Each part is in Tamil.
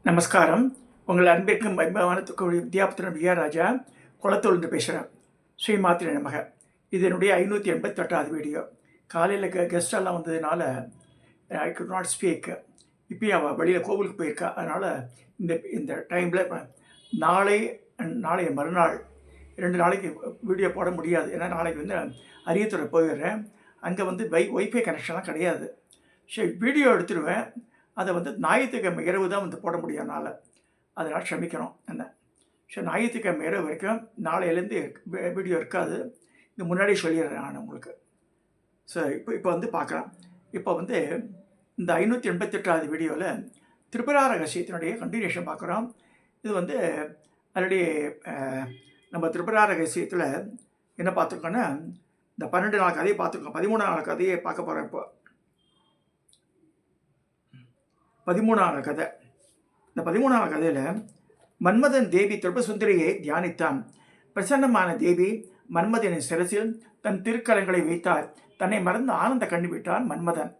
நமஸ்காரம். உங்கள் அன்பிற்கும் அபிமானத்துக்கும் வித்யாபுத்திரன் வி.ஆர். ராஜா குளத்தூர்ந்து பேசுகிறேன். ஸ்ரீமாத்திரை நமக. இது என்னுடைய 588வது வீடியோ. காலையில் கெஸ்டெல்லாம் வந்ததுனால ஐ குட் நாட் ஸ்பீக். இப்போயும் அவள் வெளியில் கோவிலுக்கு போயிருக்கா. அதனால் இந்த இந்த டைமில் நாளைய மறுநாள் 2 நாளைக்கு வீடியோ போட முடியாது. ஏன்னா நாளைக்கு வந்து அரியத்துறை போயிடுறேன். அங்கே வந்து ஒய்ஃபை கனெக்ஷன்லாம் கிடையாது. சரி, வீடியோ எடுத்துடுவேன். அதை வந்து ஞாயிற்றுக்கிழமை இரவு தான் வந்து போட முடியும். அதனால் க்ஷமிக்கணும் என்ன. சரி, ஞாயிற்றுக்கிழமை இரவு வரைக்கும் நாளையிலேருந்து வீடியோ இருக்காது. இது முன்னாடியே சொல்லிடுறேன் நான் உங்களுக்கு. சரி, இப்போ வந்து பார்க்கலாம். இப்போ வந்து இந்த 588வது வீடியோவில் திரிபுரா ரகசியத்தினுடைய கண்டினியூஷன் பார்க்குறோம். இது வந்து ஆல்ரெடி நம்ம திரிபுரா ரகசியத்தில் என்ன பார்த்துருக்கோன்னா, இந்த 12 நாள் கதையை பார்த்துருக்கோம். 13 நாள் கதையை பார்க்க போகிறோம். இப்போ 13வது கதை. இந்த 13வது கதையில் மன்மதன் தேவி திரிபுரசுந்தரியை தியானித்தான். பிரசன்னமான தேவி மன்மதனின் சிரசில் தன் திருக்கரங்களை வைத்தார். தன்னை மறந்து ஆனந்த கண்ணு விட்டான் மன்மதன்.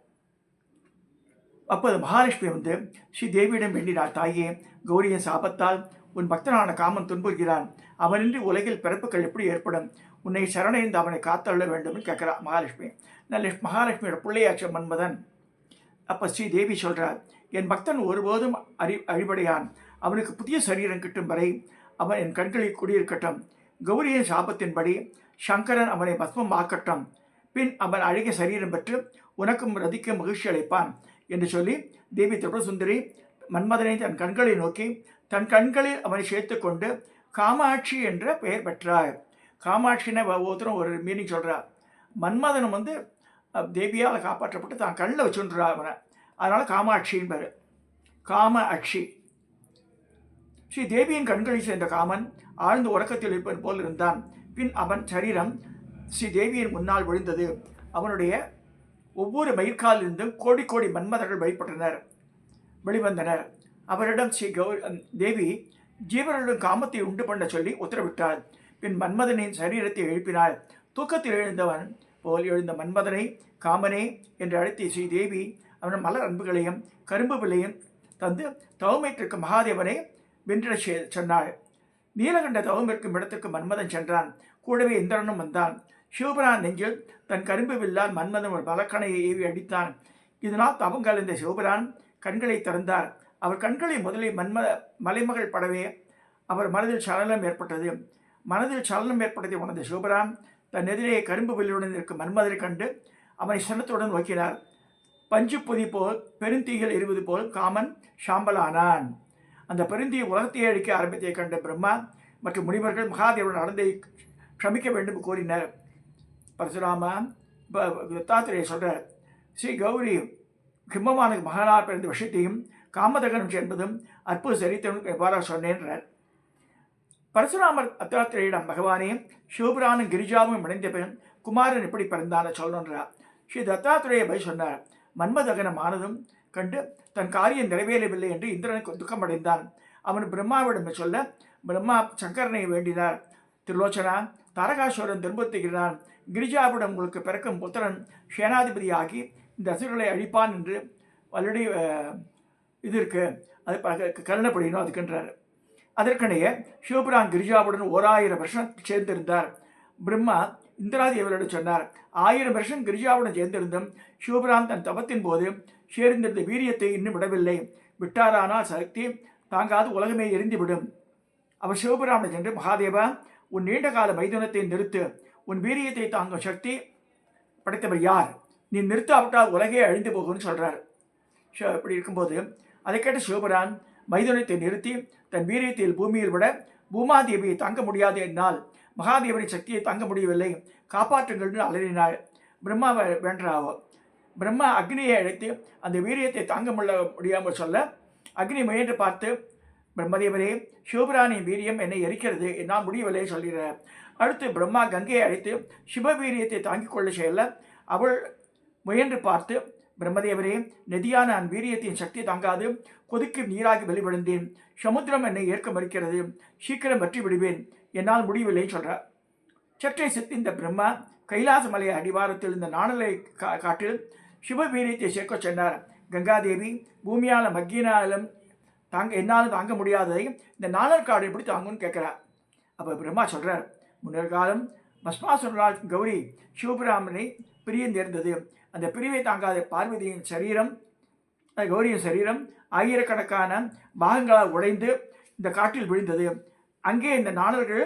அப்போது மகாலட்சுமி வந்து ஸ்ரீ தேவியிடம் வேண்டினார், தாயே, கௌரியின் சாபத்தால் உன் பக்தனான காமன் துன்புறுகிறான். அவனின்றி உலகில் பிறப்புகள் எப்படி ஏற்படும்? உன்னை சரணடைந்து அவனை காத்தள்ள வேண்டும்னு கேட்குறான் மகாலட்சுமி. மகாலட்சுமியோட பிள்ளையாச்ச மன்மதன். அப்போ ஸ்ரீ தேவி சொல்கிறார், என் பக்தன் ஒருபோதும் அழிவடையான். அவனுக்கு புதிய சரீரம் கிட்டும் வரை அவன் என் கண்களில் குடியிருக்கட்டும். கௌரியின் சாபத்தின்படி சங்கரன் அவனை பஸ்மம் ஆக்கட்டும். பின் அவன் அழகிய சரீரம் பெற்று உனக்கும் ரதிக்கும் மகிழ்ச்சி அளிப்பான் என்று சொல்லி தேவி திரிபுரசுந்தரி மன்மதனை தன் கண்களை நோக்கி தன் கண்களில் அவனை சேர்த்து கொண்டு காமாட்சி என்ற பெயர் பெற்றார். காமாட்சின்னு ஒவ்வொருத்தரும் ஒரு மீனிங் சொல்கிறார். மன்மதன் வந்து தேவியால் காப்பாற்றப்பட்டு தான் கண்ணில் வச்சுன்றா அவனை. அதனால் காமாட்சின்னு பேர். காம அட்சி. ஸ்ரீ தேவியின் கண்களில் சேர்ந்த காமன் ஆழ்ந்த உறக்கத்தில் இருப்பது போல் இருந்தான். பின் அவன் சரீரம் ஸ்ரீ தேவியின் முன்னால் விழுந்தது. அவனுடைய ஒவ்வொரு மயிர்காலிலிருந்தும் கோடி கோடி மன்மதர்கள் வெளிவந்தனர். அவரிடம் ஸ்ரீ தேவி ஜீவர்களுடன் காமத்தை உண்டு பண்ண சொல்லி உத்தரவிட்டாள். பின் மன்மதனின் சரீரத்தை எழுப்பினாள். தூக்கத்தில் எழுந்தவன் போல் எழுந்த மன்மதனை காமனே என்று அழைத்து ஸ்ரீ தேவி அவன் மலர் அன்புகளையும் கரும்பு விலையும் தந்து தவமேற்றிற்கு மகாதேவனை வென்ற சொன்னாள். நீலகண்ட தவம் இருக்கும் இடத்திற்கு மன்மதன் சென்றான். கூடவே இந்திரனும் வந்தான். சிவபிரான் நெஞ்சில் தன் கரும்பு வில்லால் மன்மதன் ஒரு மலக்கணையை ஏவி அடித்தான். இதனால் தவம் கலந்த சிவபிரான் கண்களை திறந்தார். அவர் கண்களை முதலில் மலைமகள் படவே அவர் மனதில் சலனம் ஏற்பட்டது. மனதில் சலனம் ஏற்பட்டதை உணர்ந்த சிவபிரான் தன் எதிரே கரும்பு வில்லுடன் இருக்கும் மன்மதனை கண்டு அவனை சனத்துடன் நோக்கினார். பஞ்சு பொதி போல் பெருந்தீகள் எரிவது போல் காமன் சாம்பலானான். அந்த பெருந்தீ உலகத்தையே அழிக்க ஆரம்பித்ததை கண்ட பிரம்மா மற்றும் முனிவர்கள் மகாதேவன் நடந்தை க்ஷமிக்க வேண்டும் கோரினர். பரசுராமா தத்தாத்திரேய சொல்கிறார், ஸ்ரீ கௌரி கிம்மமான மகானா பிறந்த விஷயத்தையும் காமதகனம் என்பதும் அற்புத சரித்திரம் எவ்வாறாக சொன்னேன்றார். பரசுராமர் தத்தாத்திரேயிடம், பகவானே, சிவபுரானும் கிரிஜாவும் இணைந்த பின் குமாரன் எப்படி பிறந்தான சொல்லணுன்றார். ஸ்ரீ தத்தாத்திரேய பை சொன்னார். மன்மதகனம் ஆனதும் கண்டு தன் காரியம் நிறைவேறவில்லை என்று இந்திரனுக்கு துக்கமடைந்தான். அவன் பிரம்மாவிடம் சொல்ல பிரம்மா சங்கரனை வேண்டினார். திருலோச்சனா, தாரகாசுரன் துன்புறுத்துகிறான். கிரிஜாவிடம் உங்களுக்கு பிறக்கும் புத்திரன் சேனாதிபதி ஆகி இந்த அசுரர்களை அழிப்பான் என்று ஆல்ரெடி இது இருக்கு, அது கருணப்படினோம் அதுக்குன்றார். அதற்கனைய சிவபுரான் கிரிஜாவுடன் 1000 வருஷம் சேர்ந்திருந்தார். பிரம்மா இந்திராதேவரிடம் சொன்னார், 1000 வருஷம் கிரிஜாவுடன் சேர்ந்திருந்தும் சிவபுரான் தன் தவத்தின் போது சேர்ந்திருந்த வீரியத்தை இன்னும் விடவில்லை. விட்டாரானால் சக்தி தாங்காது உலகமே எரிந்துவிடும். அவர் சிவபுராணம் சென்று, மகாதேவா, உன் நீண்ட கால மைதுனத்தை நிறுத்து. உன் வீரியத்தை தாங்கும் சக்தி படைத்தவர் யார்? நீ நிறுத்தாவிட்டால் உலகே அழிந்து போகும்னு சொல்கிறார். இப்படி இருக்கும்போது அதை கேட்ட சிவபுரான் மைதுனத்தை நிறுத்தி தன் வீரியத்தில் பூமியில் விட பூமாதேவியை தாங்க முடியாது என்னால் மகாதேவனின் சக்தியை தாங்க முடியவில்லை, காப்பாற்றுங்கள்னு அலறினாள். பிரம்மாவை வேண்டாவோ. பிரம்மா அக்னியை அழைத்து அந்த வீரியத்தை தாங்க முடியாமல் சொல்ல அக்னி முயன்று பார்த்து, பிரம்மதேவரே, சிவபுராணின் வீரியம் என்னை எரிக்கிறது, என்னால் முடியவில்லை சொல்கிறார். அடுத்து பிரம்மா கங்கையை அழைத்து சிவவீரியத்தை தாங்கிக் கொள்ள செய்யல அவள் முயன்று பார்த்து, பிரம்மதேவரே, நதியான நான் வீரியத்தின் சக்தி தாங்காது கொதிக்கும் நீராகி வெளிவிழுந்தேன். சமுத்திரம் என்னை ஏற்க மறுக்கிறது, சீக்கிரம் வெற்றி விடுவேன், என்னால் முடியவில்லை சொல்கிறார். சற்றே சித்திந்த பிரம்மா கைலாச மலை அடிவாரத்தில் இந்த நாணலை காட்டில் சிவவீரியத்தை சேர்க்க சொன்னார். கங்காதேவி பூமியால் மக்கினாலும் என்னால் தாங்க முடியாததை இந்த நாணற்காடு எப்படி தாங்கும்னு கேட்குறார். அப்போ பிரம்மா சொல்கிறார், முன்னர் காலம் பஸ்மாசுரனால் கௌரி சிவபிராமனை பிரிய நேர்ந்தது. அந்த பிரிவை தாங்காத பார்வதியின் சரீரம், கௌரியின் சரீரம் ஆயிரக்கணக்கான பாகங்களால் உடைந்து இந்த காட்டில் விழுந்தது. அங்கே இந்த நாணர்கள்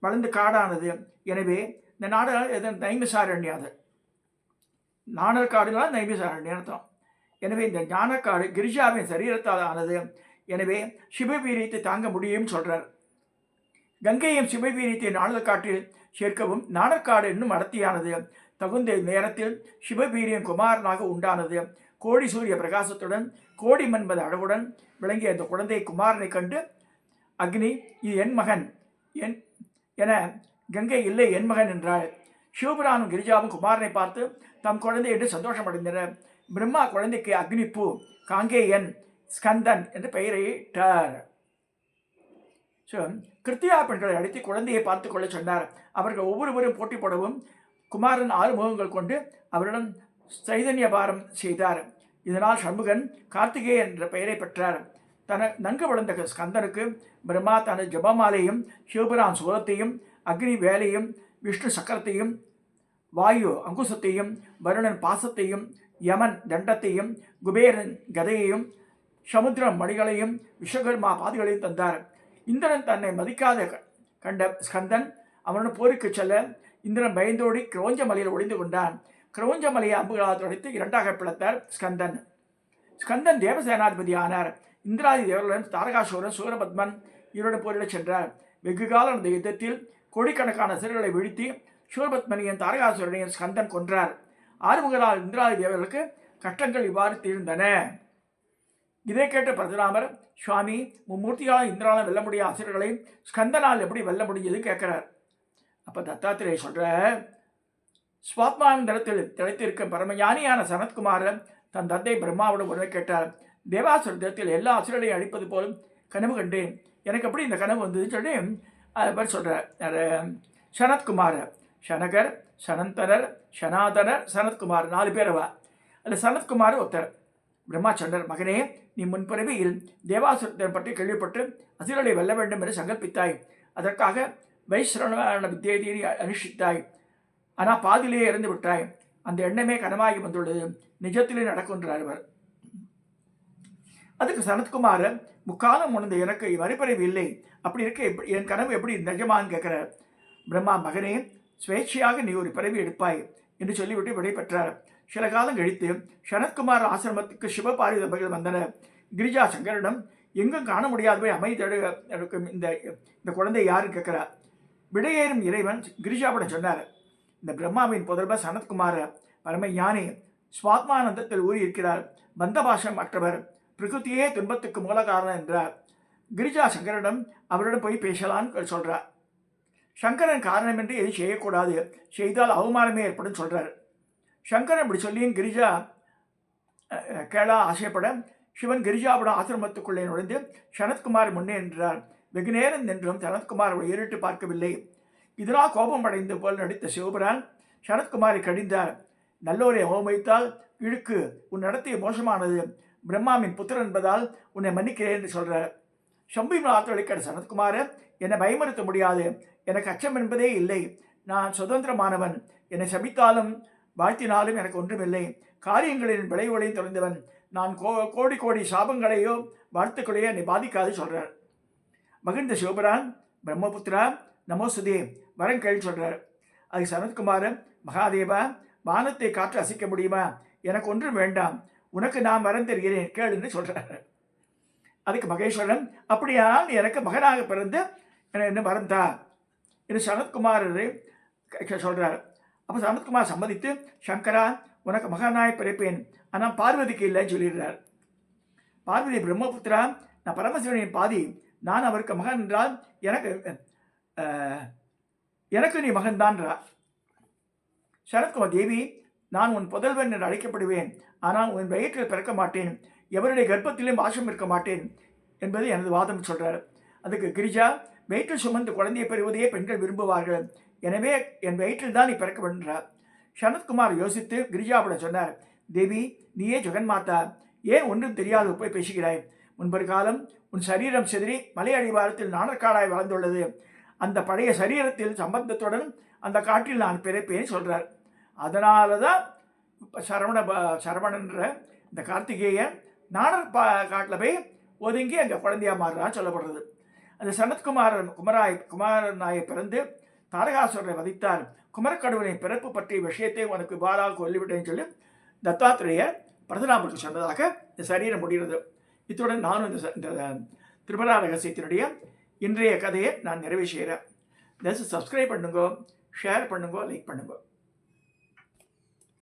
வளர்ந்து காடானது. எனவே இந்த நாடு நைமிசாரண்யாது, நாணர் காடுகளால் நைமிசாரண்யம் அர்த்தம். எனவே இந்த ஞானக்காடு கிரிஜாவின் சரீரத்தால் ஆனது. எனவே சிவவீரியத்தை தாங்க முடியும்னு சொல்கிறார். கங்கையும் சிவவீரியத்தை நாணல் காட்டில் சேர்க்கவும் நாணற்காடு இன்னும் அடர்த்தியானது. தகுந்த நேரத்தில் சிவவீரியம் குமாரனாக உண்டானது. கோடி சூரிய பிரகாசத்துடன் கோடி மன்மத அழகுடன் விளங்கிய அந்த குழந்தை குமாரனை கண்டு அக்னி, இது என் மகன் என கங்கை இல்லை என் மகன் என்றாள். சிவபுரானும் கிரிஜாவும் குமாரனை பார்த்து தம் குழந்தை என்று சந்தோஷம் அடைந்தனர். பிரம்மா குழந்தைக்கு அக்னிப்பூ காங்கேயன் ஸ்கந்தன் என்று பெயரிட்டார். ஸோ கிருத்தியா பெண்களை அழைத்து குழந்தையை பார்த்து கொள்ள சொன்னார். அவர்கள் ஒவ்வொருவரும் போட்டி போடவும் குமாரன் 6 முகங்கள் கொண்டு அவரிடம் சைதன்ய பாரம் செய்தார். இதனால் சண்முகன் கார்த்திகேய என்ற பெயரை பெற்றார். நன்கு வளர்ந்த ஸ்கந்தனுக்கு பிரம்மா தனது ஜபமாலையும், சிவபுரான் சூலத்தையும், அக்னி வேலையும், விஷ்ணு சக்கரத்தையும், வாயு அங்குசத்தையும், வருணன் பாசத்தையும், யமன் தண்டத்தையும், குபேரன் கதையையும், சமுத்திரம் மணிகளையும், விஸ்வகர்மா பாதிகளையும் தந்தார். இந்திரன் தன்னை மதிக்காத கண்ட ஸ்கந்தன் அவனுடன் போருக்கு செல்ல இந்திரன் பயந்தோடி கிரௌஞ்ச மலையில் ஒளிந்து கொண்டான். கிரௌஞ்ச மலையை அம்புகளால் துடைத்து 2ஆக பிளத்தார் ஸ்கந்தன். ஸ்கந்தன் தேவசேனாதிபதி ஆனார். இந்திராதி தேவர்களுடன் தாரகாசூரன், சூரபத்மன் இவருடன் போரிடச் சென்றார். வெகு காலம் அந்த யுத்தத்தில் கோடிக்கணக்கான சிறுகளை வீழ்த்தி சூரபத்மனையும் தாரகாசூரனையும் ஸ்கந்தன் கொன்றார். ஆறுமுகரால் இந்திராதி தேவர்களுக்கு கஷ்டங்கள் இவ்வாறு தீர்ந்தன. இதை கேட்ட பரசுராமர், சுவாமி, மும்மூர்த்தியால் இந்திரால வெல்ல முடியாத அசுரர்களை ஸ்கந்தனால் எப்படி வெல்ல முடிஞ்சது கேட்கிறார். அப்போ தத்தாத்திரேய சொல்ற, ஸ்வாத்மானந்தரத்தில் திளைத்திருக்கும் பரமஞானியான சனத்குமாரன் தன் தந்தை பிரம்மாவோட உடனே கேட்டார். தேவாசுரத்தில் எல்லா அசுரரையும் அழிப்பது போல் கனவு கண்டேன். எனக்கு எப்படி இந்த கனவு வந்ததுன்னு சொல்லி அதை பற்றி சொல்கிறார். சனத்குமார், சனகர், சனந்தரர், சனாதனர், சனத்குமார் 4 பேர் அவா. அதில் சனத்குமார் ஒருத்தர். பிரம்மா சொன்னார், மகனே, நீ முன்பிறவியில் தேவாசுரத்தை பற்றி கேள்விப்பட்டு அசுரரை வெல்ல வேண்டும் என்று சங்கல்பித்தாய். அதற்காக வைஸ்ரவண வித்தியை அனுஷ்டித்தாய். ஆனால் பாதிலேயே இறந்து விட்டாய். அந்த எண்ணமே கனவாகி வந்துள்ளது. நிஜத்திலே நடக்கின்றார் அவர். அதுக்கு சனத்குமார், முக்காலம் உணர்ந்த எனக்கு மறுபிறவி இல்லை, அப்படி இருக்க என் கனவு எப்படி நிஜமான்னு கேட்கிறார். பிரம்மா, மகனே, சுவேட்சையாக நீ ஒரு பிறவி எடுப்பாய் என்று சொல்லிவிட்டு விடை பெற்றார். சில காலம் கழித்து சனத்குமார் ஆசிரமத்துக்கு சிவபாரி தம்பதிகள் வந்தனர். கிரிஜா சங்கரிடம் எங்கும் காண முடியாதவை அமைதி இந்த குழந்தை யாருன்னு கேட்கிறார். விடையேறும் இறைவன் கிரிஜாவிடம் சொன்னார், இந்த பிரம்மாவின் புதல்வர் சனத்குமார் பரம ஞானி, ஸ்வாத்மானந்தத்தில் ஊறியிருக்கிறார், பந்தபாஷம் அற்றவர், பிரகிருத்தியே துன்பத்துக்கு மூல காரணம் என்றார். கிரிஜா சங்கரிடம் அவரிடம் போய் பேசலான்னு சொல்கிறார். சங்கரன் காரணமின்றி எதுவும் செய்யக்கூடாது, செய்தால் அவமானமே ஏற்படும் சொல்கிறார். சங்கரன் இப்படி சொல்லியும் கிரிஜா கேளா ஆசைப்பட சிவன் கிரிஜாவோட ஆசிரமத்துக்குள்ளே நுழைந்து சனத்குமார் முன்னே நின்றார். வெகு நேரம் நின்றும் சனத்குமார் ஏறிட்டு பார்க்கவில்லை. இதனால் கோபம் அடைந்த போல் நடித்த சிவபுரான் சனத்குமாரை கடிந்தார். நல்லோரை அவமதித்தால் இழுக்கு, உன் நடத்தை மோசமானது, பிரம்மாவின் புத்திரன் என்பதால் உன்னை மன்னிக்கிறேன் என்று சொல்கிறார். சம்பின் ஆற்றலிக்கிற சனத்குமார், என்னை பயமுறுத்த முடியாது, எனக்கு அச்சம் என்பதே இல்லை, நான் சுதந்திரமானவன், என்னை சபித்தாலும் வாழ்த்தினாலும் எனக்கு ஒன்றுமில்லை, காரியங்களின் விளைவுகளையும் தொலைந்தவன், நான் கோடி கோடி சாபங்களையோ வாழ்த்துக்களையோ என்னை பாதிக்காது சொல்கிறார். மகிழ்ந்த சிவபுரான், பிரம்மபுத்திரா நமோசுதே, வரம் கேள்வி சொல்கிறார். அது சனத்குமார், மகாதேவா, வானத்தை காற்று அசைக்க முடியுமா, எனக்கு ஒன்றும் வேண்டாம், உனக்கு நான் வரம் தருகிறேன் கேளுன்னு சொல்கிறார். அதுக்கு மகேஸ்வரன், அப்படியானால் எனக்கு மகனாக பிறந்து என்ன வரம் தா என்று சனத்குமாரரை சொல்கிறார். அப்போ சனத்குமார் சம்மதித்து, சங்கரா, உனக்கு மகனாய் பிறப்பேன், ஆனால் பார்வதிக்கு இல்லைன்னு சொல்லிடுறார். பார்வதி, பிரம்மபுத்திரா, நான் பரமசிவனின் பாதி, நான் அவருக்கு மகன் என்றால் எனக்கு நீ மகன்தான்றா. சனத்குமார், தேவி, நான் உன் புதல்வன் என்று அழைக்கப்படுவேன், ஆனால் உன் வயிற்றில் பிறக்க மாட்டேன், எவருடைய கர்ப்பத்திலும் வாசம் இருக்க மாட்டேன் என்பது எனது வாதம் சொல்கிறார். அதுக்கு கிரிஜா, வயிற்றில் சுமந்து குழந்தையை பெறுவதையே பெண்கள் விரும்புவார்கள், எனவே என் வயிற்றில் தான் நீ பிறக்க வேண்டார். சனத்குமார் யோசித்து கிரிஜாவிடம் சொன்னார், தேவி, நீயே ஜெகன்மாதா, ஏன் ஒன்றும் தெரியாது போய் பேசுகிறாய், முன்பொரு காலம் உன் சரீரம் சிதறி மலை அடிவாரத்தில் நாணற்காடாய் வளர்ந்துள்ளது. அந்த பழைய சரீரத்தில் சம்பந்தத்துடன் அந்த காட்டில் நான் பிறப்பேன்னு சொல்கிறார். அதனால தான் சரவணன்ற இந்த கார்த்திகேயன் நாணர் காட்டில் போய் ஒதுங்கி அங்கே குழந்தையாக மாறுறான்னு சொல்லப்படுறது. அந்த குமாரன் நாயை பிறந்து தாரகாசுரனை வதித்தார். குமரக்கடவுளின் பிறப்பு பற்றிய விஷயத்தை உனக்கு இவ்வாறாக சொல்லிவிட்டேன்னு சொல்லி தத்தாத்திரேயர் பரசுராமருக்கு சொன்னதாக இந்த சரீரம் முடிகிறது. இத்துடன் நானும் இந்த திரிபுரா ரகசியத்தினுடைய இன்றைய கதையை நான் நிறைவு செய்கிறேன். சப்ஸ்கிரைப் பண்ணுங்க, ஷேர் பண்ணுங்க, லைக் பண்ணுங்க.